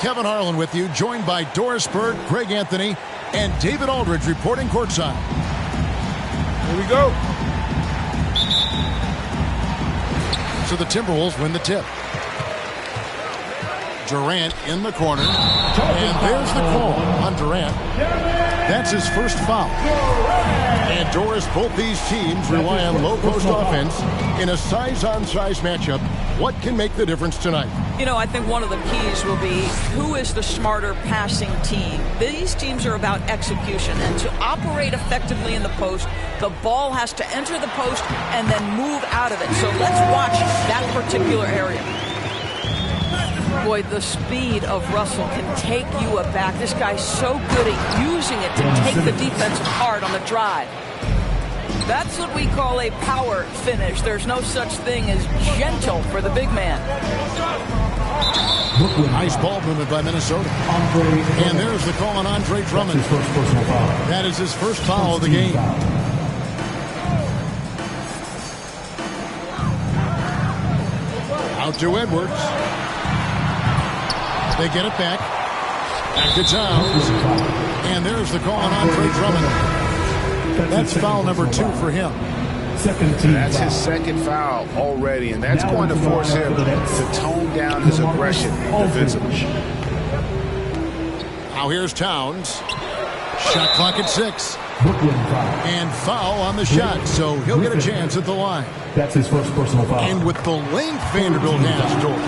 Kevin Harlan with you, joined by Doris Burke, Greg Anthony, and David Aldridge reporting courtside. Here we go. So the Timberwolves win the tip. Durant in the corner. And there's the call on Durant. That's his first foul. And Doris, both these teams rely on low-post offense in a size-on-size matchup. What can make the difference tonight? You know, I think one of the keys will be who is the smarter passing team. These teams are about execution, and to operate effectively in the post, the ball has to enter the post and then move out of it. So let's watch that particular area. Boy, the speed of Russell can take you aback. This guy's so good at using it to take the defense apart on the drive. That's what we call a power finish. There's no such thing as gentle for the big man. Nice ball movement by Minnesota. And there's the call on Andre Drummond. That is his first foul of the game. Out to Edwards. They get it back. Back to Towns. And there's the call on Andre Drummond. That's foul number 2 for him. That's his second foul already, and that's going to force him to tone down his aggression defensively. Now here's Towns. Shot clock at 6. And foul on the shot, so he'll get a chance at the line. That's his first personal foul. And with the length Vanderbilt has, Doris,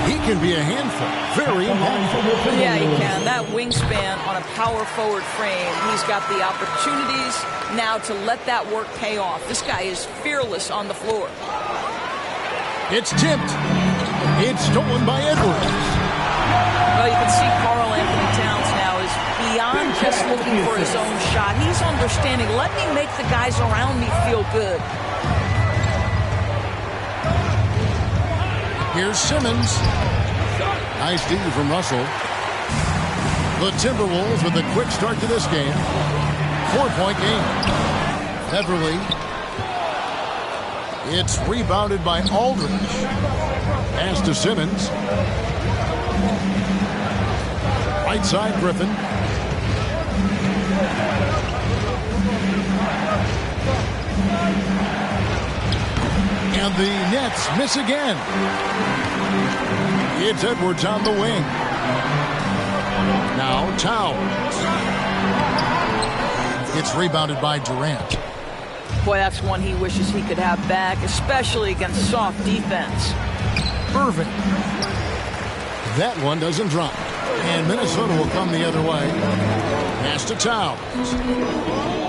he can be a handful. Very impactful. Yeah, he can. That wingspan on a power forward frame, he's got the opportunities now to let that work pay off. This guy is fearless on the floor. It's tipped. It's stolen by Edwards. Well, you can see Karl Anthony Towns now is beyond just looking for his own shot. He's understanding, let me make the guys around me feel good. Here's Simmons. Nice D from Russell. The Timberwolves with a quick start to this game. 4-point game. Beverly. It's rebounded by Aldridge. Pass to Simmons. Right side, Griffin. And the Nets miss again. It's Edwards on the wing. Now Towns. It's rebounded by Durant. Boy, that's one he wishes he could have back, especially against soft defense. Irving. That one doesn't drop. And Minnesota will come the other way. Pass to Towns.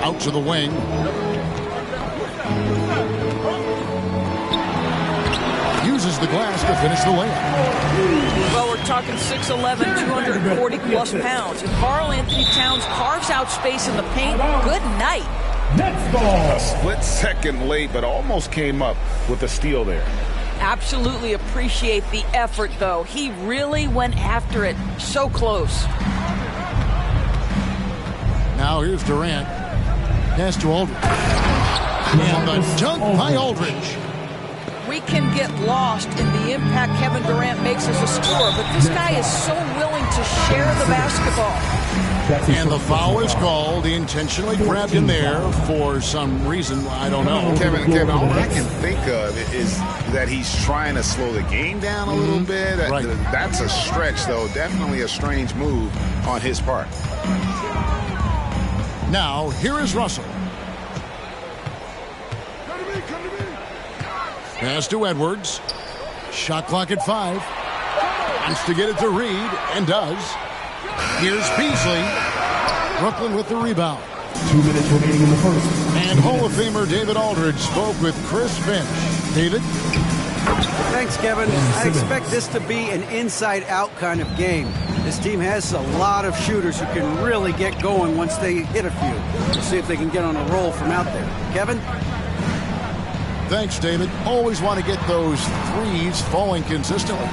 Out to the wing. Uses the glass to finish the layup. Well, we're talking 6'11", 240-plus pounds. If Karl Anthony Towns carves out space in the paint, good night. Next ball. A split second late, but almost came up with a steal there. Absolutely appreciate the effort, though. He really went after it. So close. Now here's Durant. Pass to Aldridge. And the dunk by Aldridge. We can get lost in the impact Kevin Durant makes as a scorer, but this guy is so willing to share the basketball. And the foul is called. He intentionally grabbed him there for some reason. I don't know. Kevin, all I can think of is that he's trying to slow the game down a little bit. Right. That's a stretch, though. Definitely a strange move on his part. Now, here is Russell. Pass to Edwards. Shot clock at 5. Wants to get it to Reed, and does. Here's Beasley. Brooklyn with the rebound. 2 minutes remaining in the first. And Hall of Famer David Aldridge spoke with Chris Finch. David? Thanks, Kevin. I expect this to be an inside-out kind of game. This team has a lot of shooters who can really get going once they hit a few. We'll see if they can get on a roll from out there. Kevin? Thanks, David. Always want to get those threes falling consistently.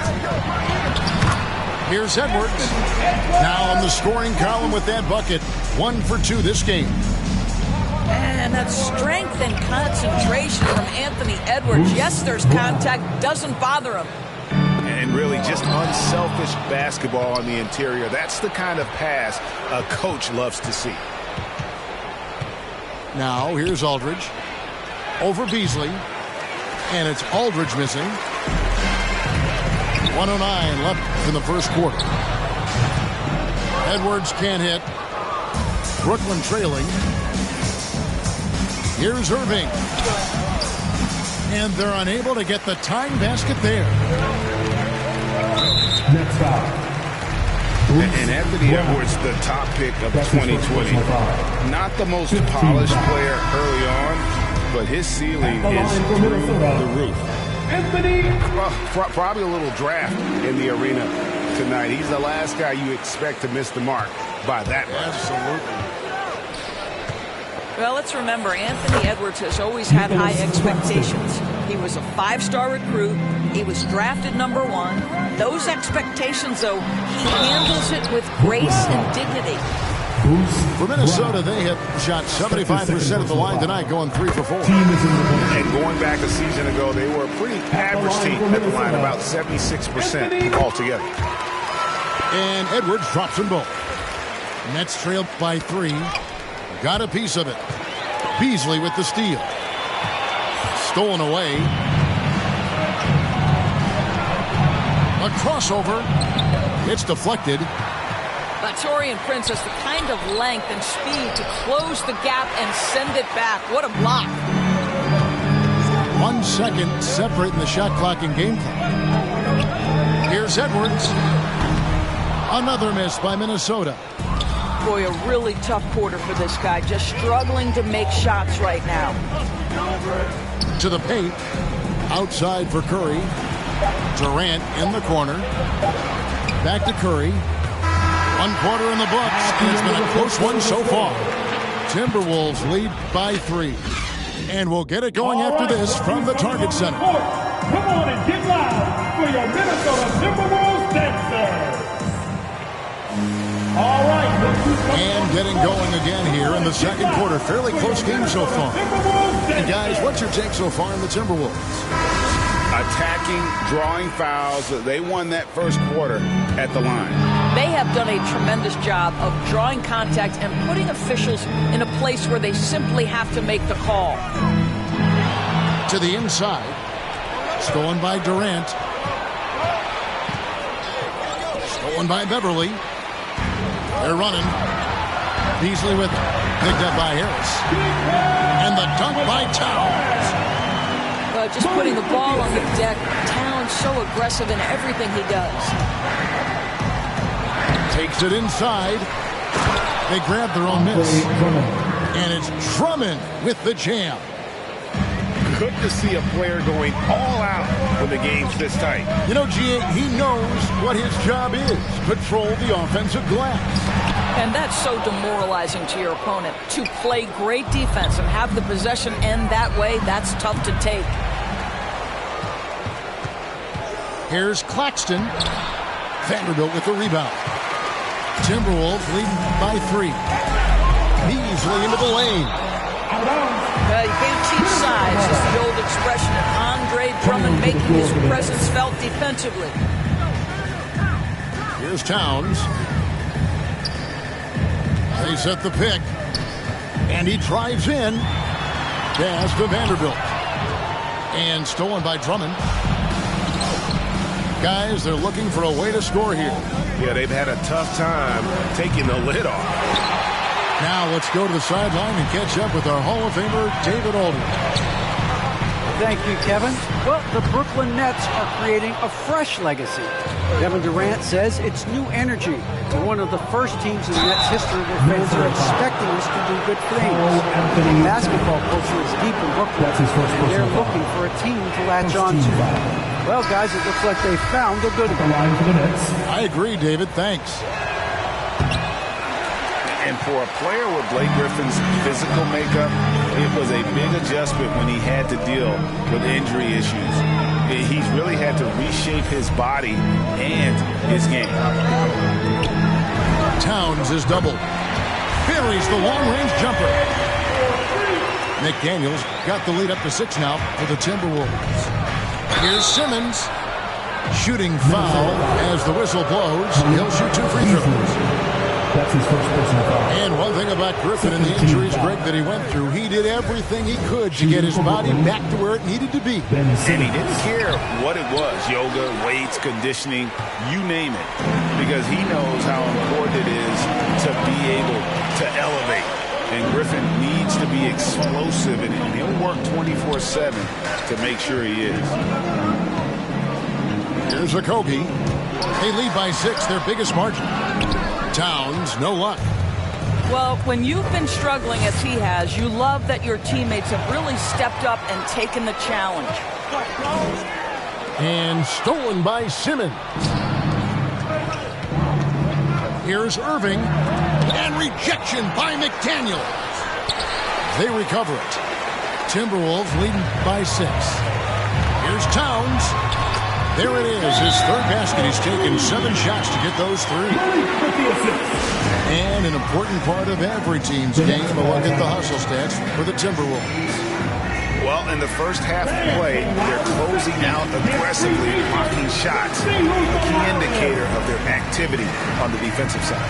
Here's Edwards. Now on the scoring column with that bucket. 1 for 2 this game. And that strength and concentration from Anthony Edwards. Yes, there's contact. Doesn't bother him. And Really just unselfish basketball on the interior. That's the kind of pass a coach loves to see. Now here's Aldridge over Beasley, and it's Aldridge missing. 1:09 left in the first quarter. Edwards can't hit. Brooklyn trailing. Here's Irving, and they're unable to get the tying basket there. Next foul. And Anthony Edwards, the top pick of 2020. Not the most polished player early on, but his ceiling is through the roof. Anthony. Probably a little draft in the arena tonight. He's the last guy you expect to miss the mark by that much. Absolutely. Well, let's remember, Anthony Edwards has always had high expectations. He was a 5-star recruit. He was drafted #1. Those expectations, though, he handles it with grace and dignity. For Minnesota, they have shot 75% of the line tonight, going 3 for 4. And going back a season ago, they were a pretty average team at the line, about 76% altogether. And Edwards drops them both. Nets trailed by 3. Got a piece of it. Beasley with the steal. Stolen away. A crossover. It's deflected. But Taurean Prince has the kind of length and speed to close the gap and send it back. What a block. 1 second separating the shot clock and game clock. Here's Edwards. Another miss by Minnesota. Boy, a really tough quarter for this guy. Just struggling to make shots right now. To the paint. Outside for Curry. Durant in the corner. Back to Curry. 1 quarter in the books, and it's been a close one so far. Timberwolves lead by 3. And we'll get it going after this from the Target Center. Come on and get loud for your Minnesota Timberwolves dancers. All right. And getting going again here in the second quarter. Fairly close game so far. And guys, what's your take so far in the Timberwolves? Attacking, drawing fouls. They won that first quarter at the line. They have done a tremendous job of drawing contact and putting officials in a place where they simply have to make the call. To the inside. Stolen by Durant. Stolen by Beverly. They're running. Beasley with it. Picked up by Harris. And the dunk by Towns. Just putting the ball on the deck. Towns so aggressive in everything he does. Takes it inside. They grab their own miss. And it's Drummond with the jam. Good to see a player going all out when the game's this tight. You know, G.A., he knows what his job is. Control the offensive glass. And that's so demoralizing to your opponent. To play great defense and have the possession end that way, that's tough to take. Here's Claxton. Vanderbilt with the rebound. Timberwolves leading by 3. Beasley into the lane. You can't teach size. It's the old expression of Andre Drummond making his presence felt defensively. Here's Towns. They set the pick. And he drives in. Pass to Vanderbilt. And stolen by Drummond. Guys, they're looking for a way to score here. Yeah, they've had a tough time taking the lid off. Now let's go to the sideline and catch up with our Hall of Famer, David Aldridge. Thank you, Kevin. Well, the Brooklyn Nets are creating a fresh legacy. Kevin Durant says it's new energy. We're one of the first teams in Nets history where fans are expecting us to do good things. Basketball culture is deep in Brooklyn, and they're looking for a team to latch on to. Well, guys, it looks like they found a good one. I agree, David. Thanks. And for a player with Blake Griffin's physical makeup, it was a big adjustment when he had to deal with injury issues. He's really had to reshape his body and his game. Towns is doubled. Buries the long-range jumper. McDaniels got the lead up to 6 now for the Timberwolves. Here's Simmons. Shooting foul as the whistle blows. He'll shoot 2 free throws. That's his first personal foul. And one thing about Griffin and the injuries, Greg, that he went through, he did everything he could to get his body back to where it needed to be. And he didn't care what it was, yoga, weights, conditioning, you name it, because he knows how important it is to be able to elevate. And Griffin needs to be explosive, and he'll work 24/7 to make sure he is. Here's Okogie. They lead by 6, their biggest margin. Towns, no luck. Well, when you've been struggling as he has, you love that your teammates have really stepped up and taken the challenge. And stolen by Simmons. Here's Irving. And rejection by McDaniels. They recover it. Timberwolves leading by 6. Here's Towns. There it is, his 3rd basket. He's taken 7 shots to get those 3. And an important part of every team's game, a look at the hustle stats for the Timberwolves. Well, in the first half of play, they're closing out aggressively, blocking shots, a key indicator of their activity on the defensive side.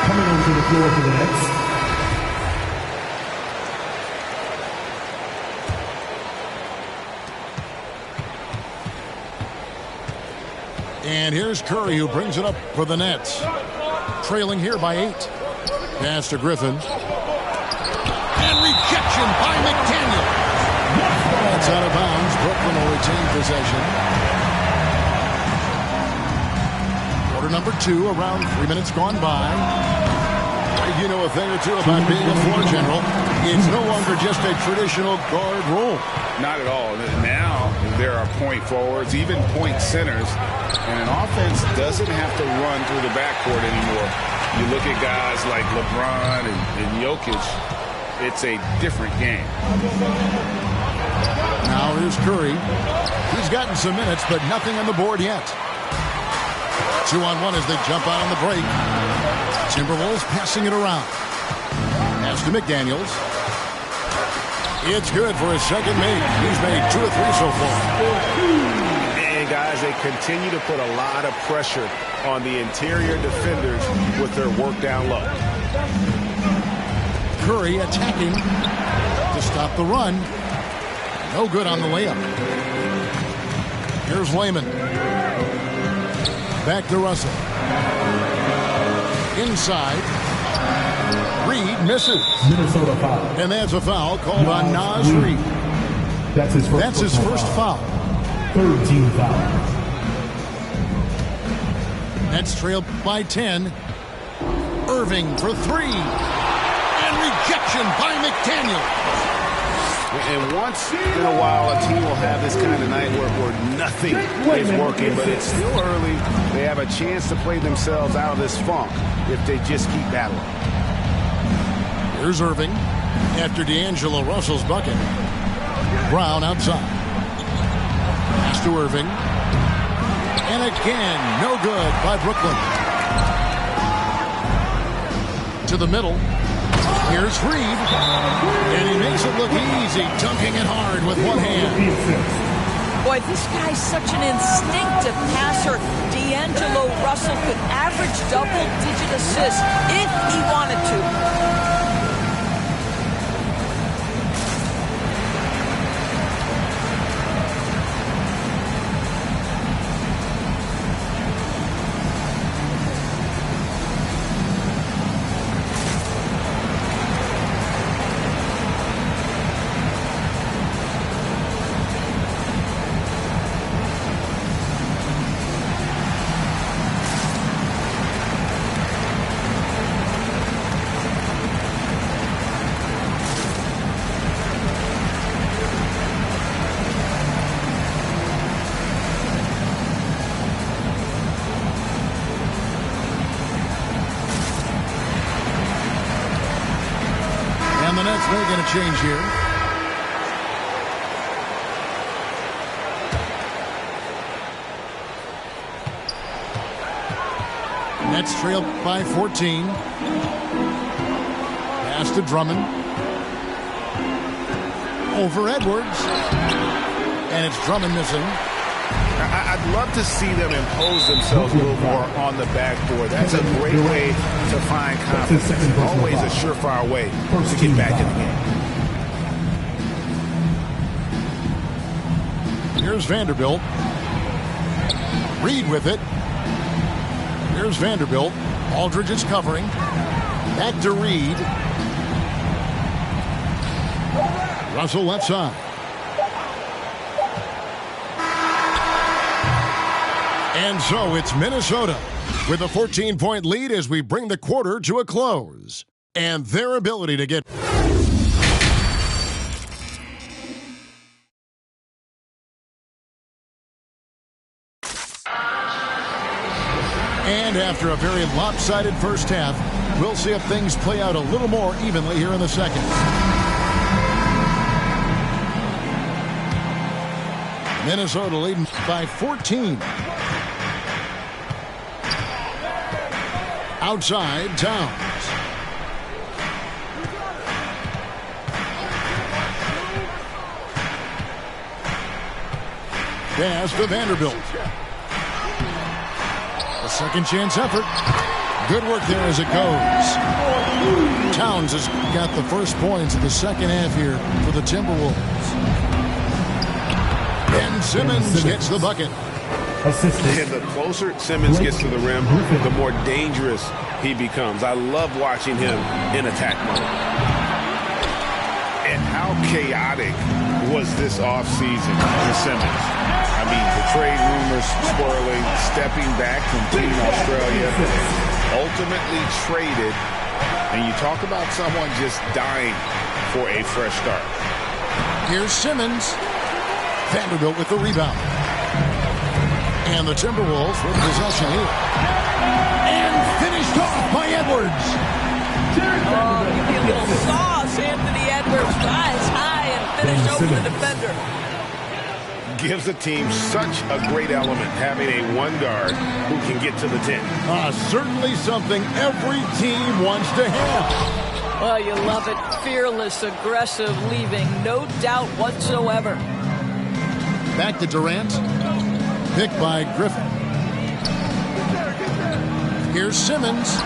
Coming onto the floor for the Nets. And here's Curry, who brings it up for the Nets. Trailing here by 8. Pass to Griffin. And rejection by McDaniel. That's out of bounds. Brooklyn will retain possession. Quarter number 2, around 3 minutes gone by. You know a thing or two about being a floor general. It's no longer just a traditional guard role. Not at all. Now there are point forwards, even point centers, and an offense doesn't have to run through the backcourt anymore. You look at guys like LeBron and Jokic, it's a different game. Now here's Curry. He's gotten some minutes, but nothing on the board yet. 2-on-1 as they jump out on the break. Timberwolves passing it around. Pass to McDaniels. It's good for his second make. He's made 2 of 3 so far. And guys, they continue to put a lot of pressure on the interior defenders with their work down low. Curry attacking to stop the run. No good on the layup. Here's Layman. Back to Russell. Inside. Reed misses. Minnesota foul. And that's a foul called on Naz Reid. That's his first foul. 3rd team foul. Nets trailed by 10. Irving for 3. And rejection by McDaniel. And once in a while, a team will have this kind of night where nothing is working, but it's still early. They have a chance to play themselves out of this funk if they just keep battling. Here's Irving after D'Angelo Russell's bucket. Brown outside. Pass to Irving. And again, no good by Brooklyn. To the middle. Here's Reed. And he makes it look easy, dunking it hard with one hand. Boy, this guy's such an instinctive passer. D'Angelo Russell could average double-digit assists if he wanted to. And the Nets making a change here. Nets trailed by 14. Pass to Drummond. over Edwards. And it's Drummond missing. I'd love to see them impose themselves a little more on the backboard. That's a great way to find confidence. Always a surefire way to get back in the game. Here's Vanderbilt. Reed with it. Here's Vanderbilt. Aldridge is covering. Back to Reed. Russell left side. And so it's Minnesota with a 14-point lead as we bring the quarter to a close. And their ability to get... And after a very lopsided first half, we'll see if things play out a little more evenly here in the second. Minnesota leading by 14. Outside, Towns. Pass to Vanderbilt. A second chance effort. Good work there as it goes. Towns has got the first points of the second half here for the Timberwolves. And Simmons gets the bucket. And the closer Simmons gets to the rim, the more dangerous he becomes. I love watching him in attack mode. And how chaotic was this offseason for Simmons? I mean, the trade rumors swirling, stepping back from Team Australia, ultimately traded. And you talk about someone just dying for a fresh start. Here's Simmons. Vanderbilt with the rebound. And the Timberwolves with possession here. And finished off by Edwards. Oh, give me a little sauce. Anthony Edwards rise high and finish over the defender. Gives the team such a great element having a one guard who can get to the 10. Certainly something every team wants to have. Well, you love it. Fearless, aggressive, leaving no doubt whatsoever. Back to Durant. Picked by Griffin. Here's Simmons.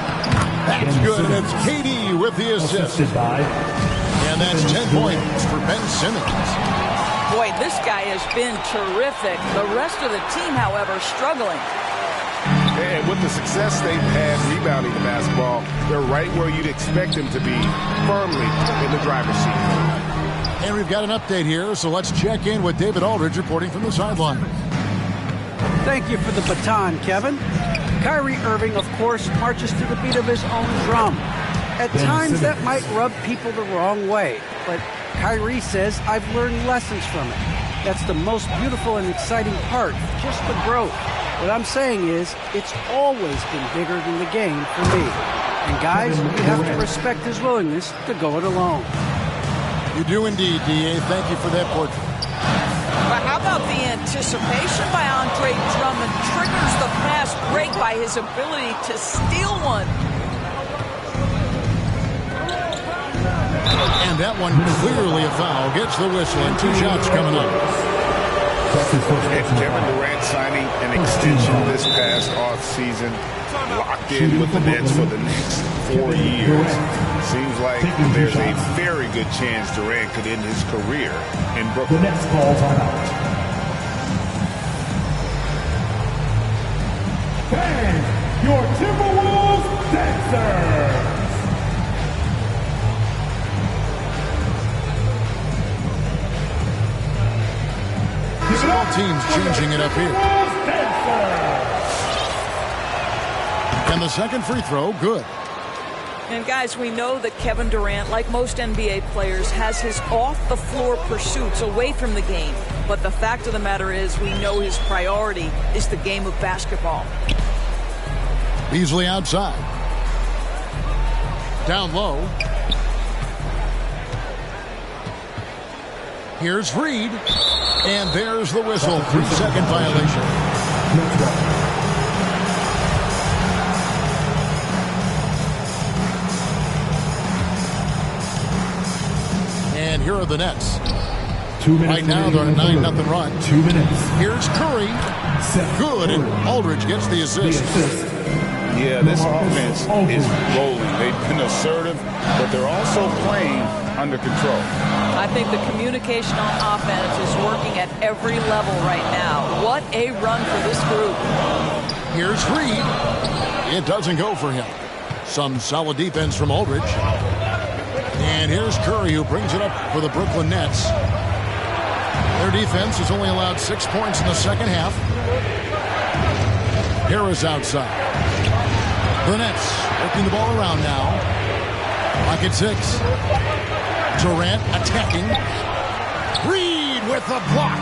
That's good, and it's KD with the assist. And that's 10 points for Ben Simmons. Boy, this guy has been terrific. The rest of the team, however, struggling. And with the success they've had rebounding the basketball, they're right where you'd expect them to be, firmly in the driver's seat. And we've got an update here, so let's check in with David Aldridge reporting from the sideline. Thank you for the baton, Kevin. Kyrie Irving, of course, marches to the beat of his own drum. At times, that might rub people the wrong way, but Kyrie says, I've learned lessons from it. That's the most beautiful and exciting part, just the growth. What I'm saying is, it's always been bigger than the game for me. And guys, you have to respect his willingness to go it alone. You do indeed, D.A. Thank you for that portrait. But how about the anticipation by Andre Drummond triggers the fast break by his ability to steal one. And that one clearly a foul. Gets the whistle and 2 shots coming up. And Kevin Durant signing an extension this past offseason, locked in with the Nets for the next 4 years. Seems like there's a very good chance Durant could end his career in Brooklyn. The next ball timeout. Bang! Your Timberwolves dancers! All teams changing it up here. And the second free throw, good. And guys, we know that Kevin Durant, like most NBA players, has his off-the-floor pursuits away from the game. But the fact of the matter is, we know his priority is the game of basketball. Beasley outside. Down low. Here's Reed. And there's the whistle. 3-second violation. And here are the Nets. 2 minutes. Right now, they're on a 9-0 run. 2 minutes. Here's Curry. Good, and Aldridge gets the assist. Yeah, this offense is rolling. They've been assertive, but they're also playing under control. I think the communication on offense is working at every level right now. What a run for this group. Here's Reed. It doesn't go for him. Some solid defense from Aldridge. And here's Curry, who brings it up for the Brooklyn Nets. Their defense has only allowed 6 points in the second half. Harris outside. The Nets working the ball around now. Clock at 6. Durant attacking. Reed with the block.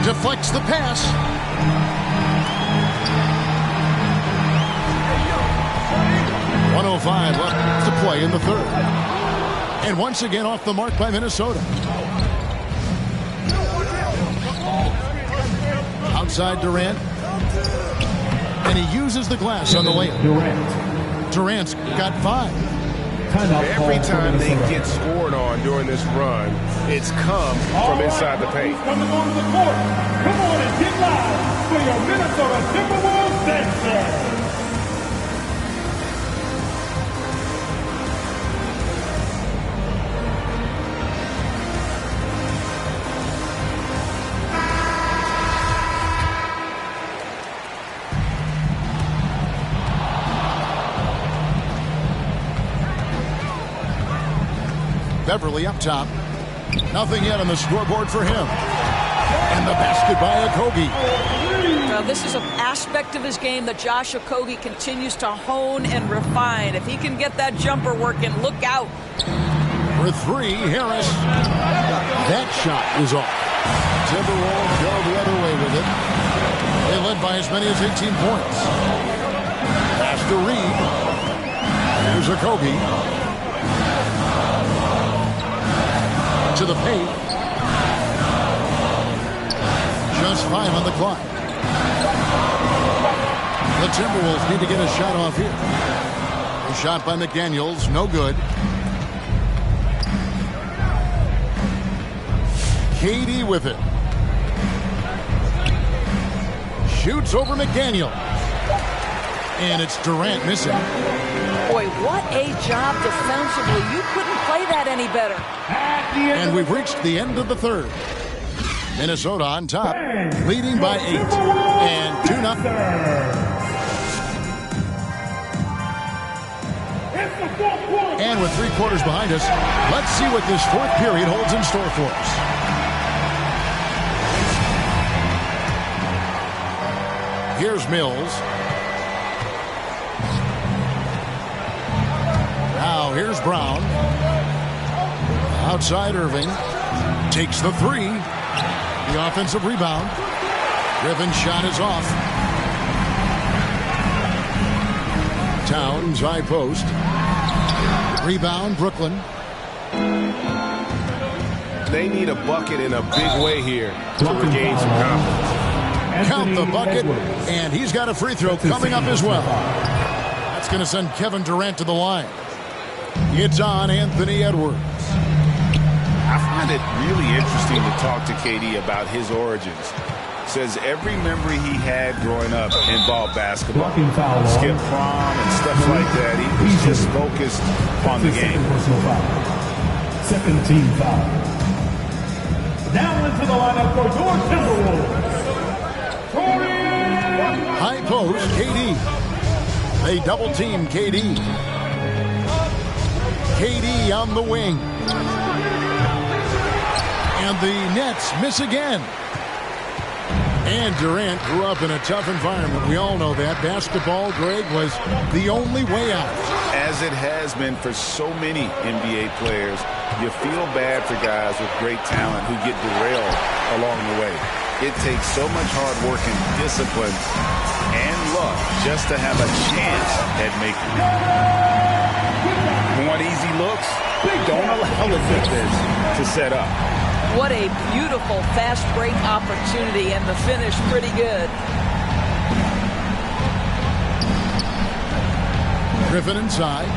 Deflects the pass. .105 left to play in the third. And once again off the mark by Minnesota. Outside Durant. And he uses the glass on the layup. Durant's got 5. Every time they get scored on during this run, it's come from inside the paint. Coming onto the court. Come on and get loud for your Minnesota Timberwolves dancer. Beverly up top. Nothing yet on the scoreboard for him. And the basket by Okogie. Now, this is an aspect of his game that Josh Okogie continues to hone and refine. If he can get that jumper working, look out. For 3, Harris. That shot is off. Timberwolves go the other way with it. They led by as many as 18 points. Pass to Reed. Here's Okogie. To the paint. Just 5 on the clock. The Timberwolves need to get a shot off here. A shot by McDaniels, no good. KD with it. Shoots over McDaniel. And it's Durant missing. Boy, what a job defensively. You couldn't play that any better. And we've reached the end of the third. Minnesota on top, leading by 8. And 2-0. And with 3 quarters behind us, let's see what this fourth period holds in store for us. Here's Mills. Now here's Brown. Outside Irving. Takes the 3. The offensive rebound. Griffin's shot is off. Towns high post. Rebound Brooklyn. They need a bucket in a big way here to regain some confidence. Count the bucket, and he's got a free throw coming up as well. That's going to send Kevin Durant to the line. It's on Anthony Edwards. I find it really interesting to talk to KD about his origins. Says every memory he had growing up involved basketball. Skip prom and stuff like that. He was just focused on the game. Second team foul. Now into the lineup for your Timberwolves. High post, KD. They double team KD. KD on the wing. And the Nets miss again. And Durant grew up in a tough environment. We all know that. Basketball, Greg, was the only way out. As it has been for so many NBA players, you feel bad for guys with great talent who get derailed along the way. It takes so much hard work and discipline and luck just to have a chance at making it. Want easy looks? Don't allow the defense to set up. What a beautiful fast break opportunity, and the finish pretty good. Griffin inside.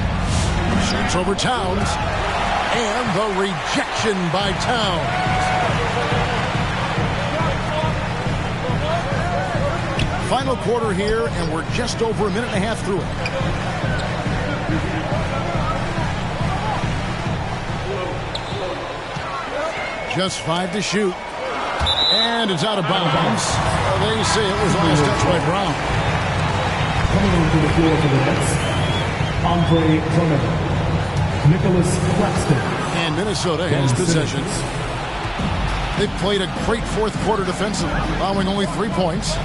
Shoots over Towns. And the rejection by Towns. Final quarter here, and we're just over a minute and a half through it. Just 5 to shoot. And it's out of bounds. They say it was the last touch by Brown. Coming onto the floor for the Nets, Andre Drummond, Nicholas Claxton. And Minnesota has possession. They've played a great fourth quarter defensively, allowing only 3 points.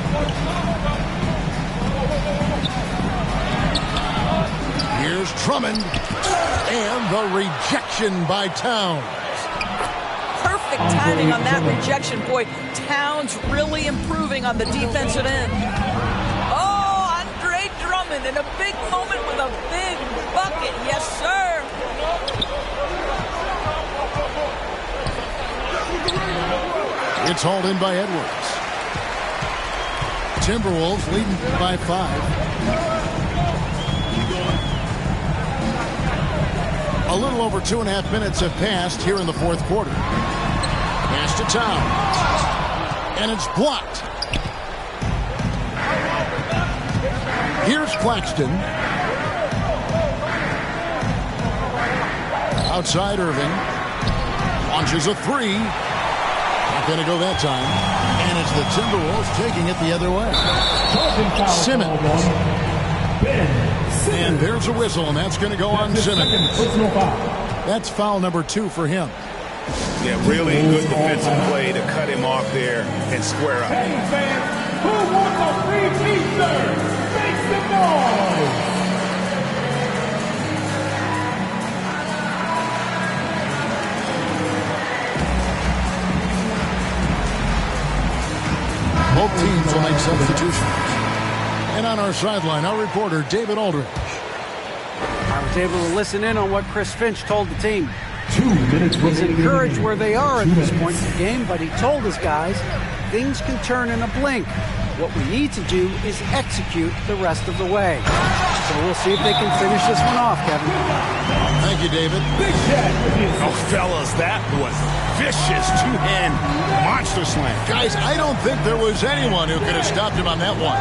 Here's Drummond. And the rejection by Towns. Perfect timing on that rejection. Boy, Towns really improving on the defensive end. Oh, Andre Drummond in a big moment with a big bucket. Yes, sir. It's hauled in by Edwards. Timberwolves leading by 5. A little over 2.5 minutes have passed here in the fourth quarter. Pass to Towns. And it's blocked. Here's Claxton. Outside Irving. Launches a 3. Not going to go that time. And it's the Timberwolves taking it the other way. Simmons. And there's a whistle, and that's going to go on Simmons. That's foul number 2 for him. Yeah, really good defensive play to cut him off there and square up. Hey, fans, who wants a free t-shirt? Make some noise! Both teams will make substitutions. And on our sideline, our reporter, David Aldridge. I was able to listen in on what Chris Finch told the team. 2 minutes He's remaining. encouraged where they are at 2 this minutes. point in the game, but he told his guys things can turn in a blink. What we need to do is execute the rest of the way. So we'll see if they can finish this one off, Kevin. Thank you, David. Big Shaq with his Oh, fellas, that was vicious two-hand monster slam. Guys, I don't think there was anyone who could have stopped him on that one.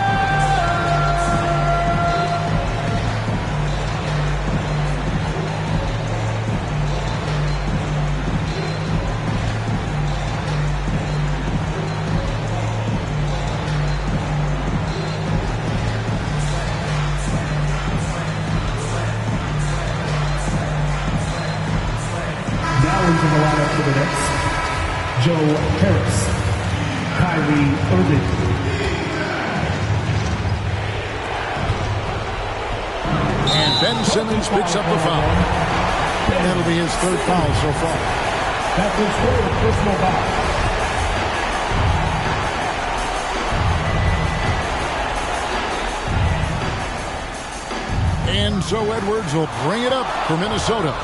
Into the lineup for the Nets, Joe Harris, Kyrie Irving. And Ben Simmons picks up the foul. That'll be his 3rd foul so far. That's his 3rd personal foul. And so Edwards will bring it up for Minnesota.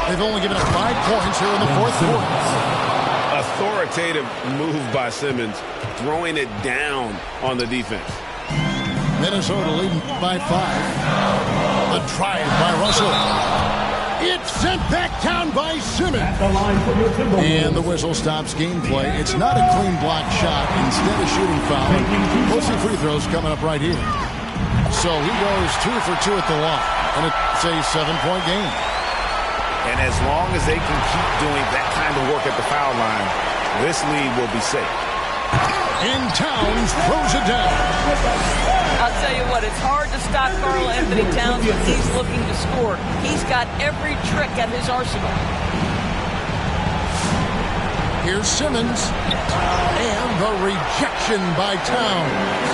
They've only given up 5 points here in the fourth quarter. Authoritative move by Simmons, throwing it down on the defense. Minnesota leading by 5. A drive by Russell. It's sent back down by Simmons. At the line for your Timberwolves. And the whistle stops gameplay. It's not a clean block shot. Instead of shooting foul, we'll see free throws coming up right here. So he goes 2 for 2 at the line. And it's a 7-point game. And as long as they can keep doing that kind of work at the foul line, this lead will be safe. And Towns throws it down. I'll tell you what, it's hard to stop Karl Anthony Towns when he's looking to score. He's got every trick at his arsenal. Here's Simmons. And the rejection by Towns.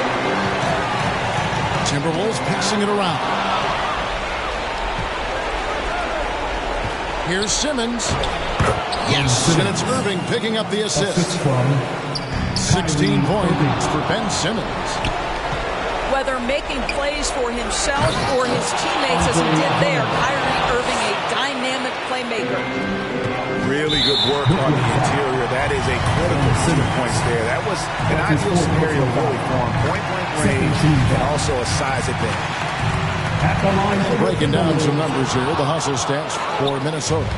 Timberwolves passing it around. Here's Simmons. Yes, and it's Irving picking up the assist. 16 points for Ben Simmons. Whether making plays for himself or his teammates as he did there, Kyrie Irving, a dynamic playmaker. Really good work on the interior. That is a critical 6 points there. That was an ideal scenario really for him. Point-blank range and also a size advantage. At the line for Breaking down some numbers here, the hustle stats for Minnesota.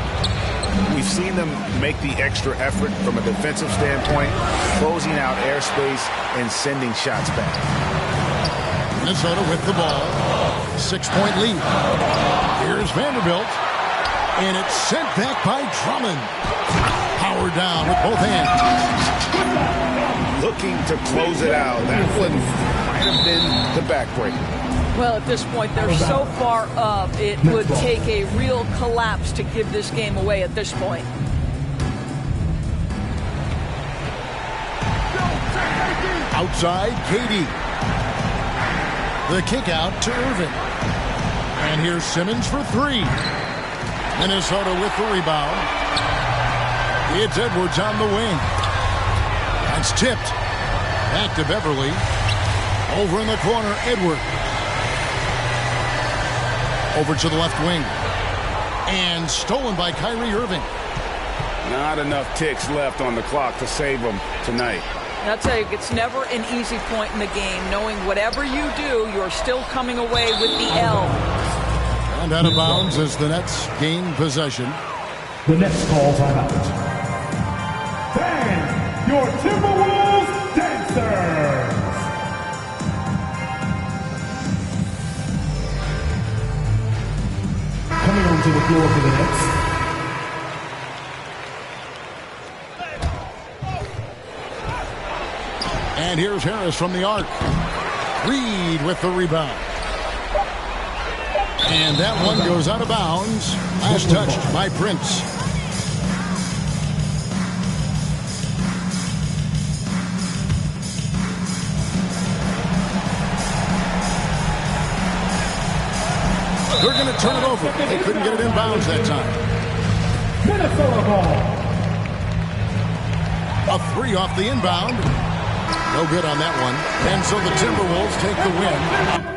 We've seen them make the extra effort from a defensive standpoint, closing out airspace and sending shots back. Minnesota with the ball. 6-point lead. Here's Vanderbilt. And it's sent back by Drummond. Power down with both hands. Looking to close it out. That one might have been the backbreaker. Well, at this point, they're so far up, it would take a real collapse to give this game away at this point. Outside, KD. The kick out to Irving. And here's Simmons for three. Minnesota with the rebound. It's Edwards on the wing. That's tipped. Back to Beverly. Over in the corner, Edwards. Over to the left wing. And stolen by Kyrie Irving. Not enough ticks left on the clock to save them tonight. And I'll tell you, it's never an easy point in the game, knowing whatever you do, you're still coming away with the L. And out of bounds as the Nets gain possession. The Nets call timeout. Ban your Timberwolves dancers. Coming onto the floor for the Nets. And here's Harris from the arc. Reed with the rebound. And that one goes out of bounds. Last touched by Prince. They're going to turn it over. They couldn't get it in bounds that time. Minnesota ball. A three off the inbound. No good on that one. And so the Timberwolves take the win.